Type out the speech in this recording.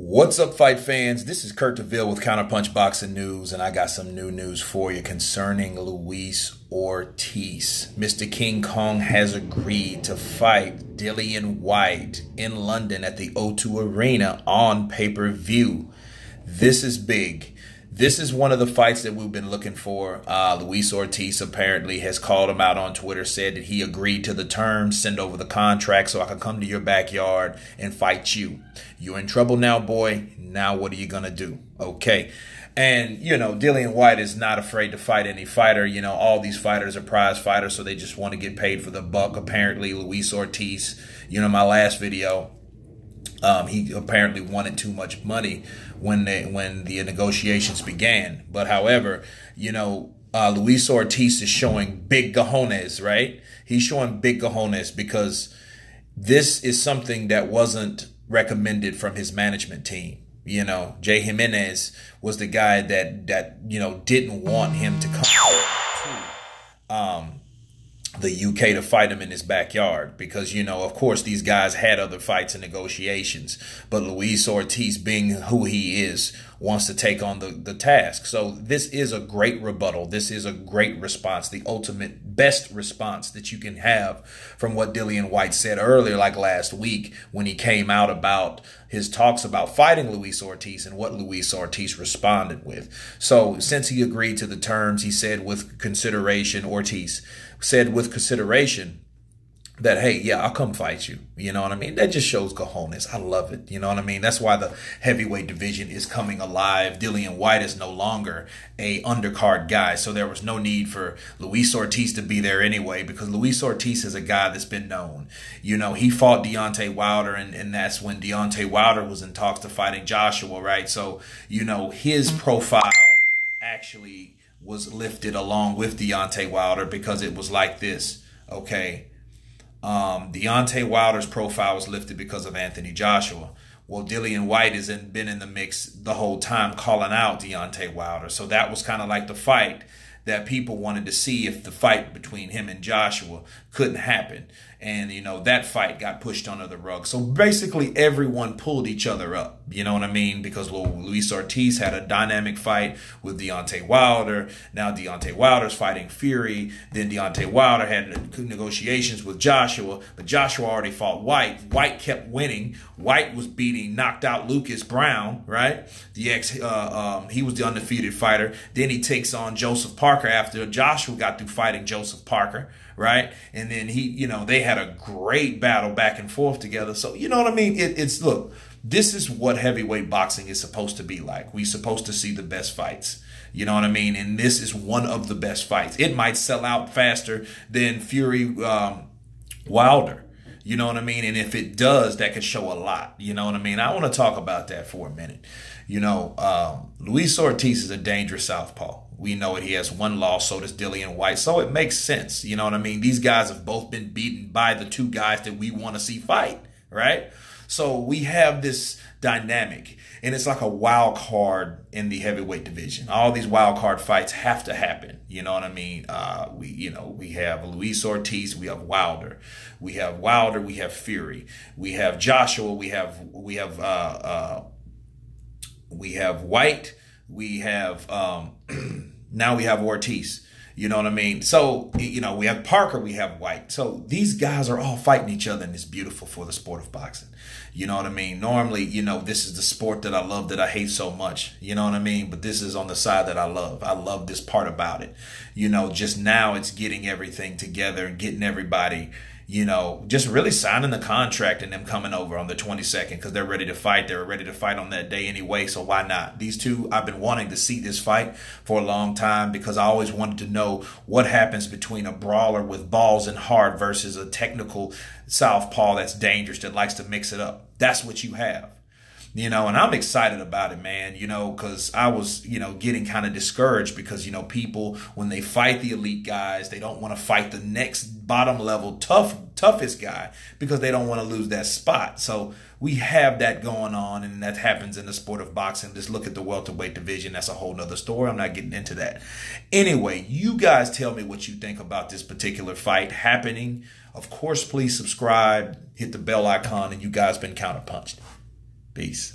What's up, fight fans? This is Kurt DeVille with Counterpunch Boxing News, and I got some new news for you concerning Luis Ortiz. Mr. King Kong has agreed to fight Dillian Whyte in London at the O2 Arena on pay-per-view. This is big. This is one of the fights that we've been looking for. Luis Ortiz apparently has called him out on Twitter, said that he agreed to the terms, send over the contract so I can come to your backyard and fight you. You're in trouble now, boy. Now what are you going to do? Okay. And, you know, Dillian Whyte is not afraid to fight any fighter. You know, all these fighters are prize fighters, so they just want to get paid for the buck. Apparently, Luis Ortiz, you know, my last video, he apparently wanted too much money when the negotiations began. But however, you know, Luis Ortiz is showing big cojones, right? He's showing big cojones because this is something that wasn't recommended from his management team. You know, Jay Jimenez was the guy that you know, didn't want him to come to the UK to fight him in his backyard because, you know, of course, these guys had other fights and negotiations. But Luis Ortiz, being who he is, wants to take on the task. So this is a great rebuttal. This is a great response, the ultimate best response that you can have from what Dillian Whyte said earlier, like last week, when he came out about his talks about fighting Luis Ortiz and what Luis Ortiz responded with. So since he agreed to the terms, he said with consideration, Ortiz said with consideration that, hey, yeah, I'll come fight you. You know what I mean? That just shows cojones. I love it. You know what I mean? That's why the heavyweight division is coming alive. Dillian Whyte is no longer a undercard guy. So there was no need for Luis Ortiz to be there anyway, because Luis Ortiz is a guy that's been known. You know, he fought Deontay Wilder, and that's when Deontay Wilder was in talks to fighting Joshua, right? So, you know, his profile actually was lifted along with Deontay Wilder because it was like this, okay? Deontay Wilder's profile was lifted because of Anthony Joshua. Well, Dillian Whyte has been in the mix the whole time calling out Deontay Wilder. So that was kind of like the fight that people wanted to see if the fight between him and Joshua couldn't happen. And, you know, that fight got pushed under the rug. So basically everyone pulled each other up, you know what I mean? Because Luis Ortiz had a dynamic fight with Deontay Wilder. Now Deontay Wilder's fighting Fury. Then Deontay Wilder had negotiations with Joshua, but Joshua already fought Whyte. Whyte kept winning. Whyte was knocked out Lucas Brown, right? He was the undefeated fighter. Then he takes on Joseph Parker after Joshua got through fighting Joseph Parker, right? And then they had a great battle back and forth together. So, you know what I mean? Look, this is what heavyweight boxing is supposed to be like. We're supposed to see the best fights. You know what I mean? And this is one of the best fights. It might sell out faster than Fury Wilder. You know what I mean? And if it does, that could show a lot. You know what I mean? I want to talk about that for a minute. You know, Luis Ortiz is a dangerous southpaw. We know it. He has one loss, so does Dillian Whyte. So it makes sense. You know what I mean? These guys have both been beaten by the two guys that we want to see fight, right? So we have this dynamic, and it's like a wild card in the heavyweight division. All these wild card fights have to happen. You know what I mean? We have Luis Ortiz, we have Wilder, we have Fury, we have Joshua, we have Whyte, we have now we have Ortiz. You know what I mean? So, you know, we have Parker, we have Whyte. So these guys are all fighting each other, and it's beautiful for the sport of boxing. You know what I mean? Normally, you know, this is the sport that I love, that I hate so much. You know what I mean? But this is on the side that I love. I love this part about it. You know, just now it's getting everything together and getting everybody, you know, just really signing the contract and them coming over on the 22nd because they're ready to fight. They were ready to fight on that day anyway, so why not? These two, I've been wanting to see this fight for a long time because I always wanted to know what happens between a brawler with balls and heart versus a technical southpaw that's dangerous, that likes to mix it up. That's what you have. You know, and I'm excited about it, man, you know, because I was, you know, getting kind of discouraged because, you know, people, when they fight the elite guys, they don't want to fight the next bottom level toughest guy because they don't want to lose that spot. So we have that going on, and that happens in the sport of boxing. Just look at the welterweight division. That's a whole nother story. I'm not getting into that. Anyway, you guys tell me what you think about this particular fight happening. Of course, please subscribe, hit the bell icon, and you guys been counterpunched. Peace.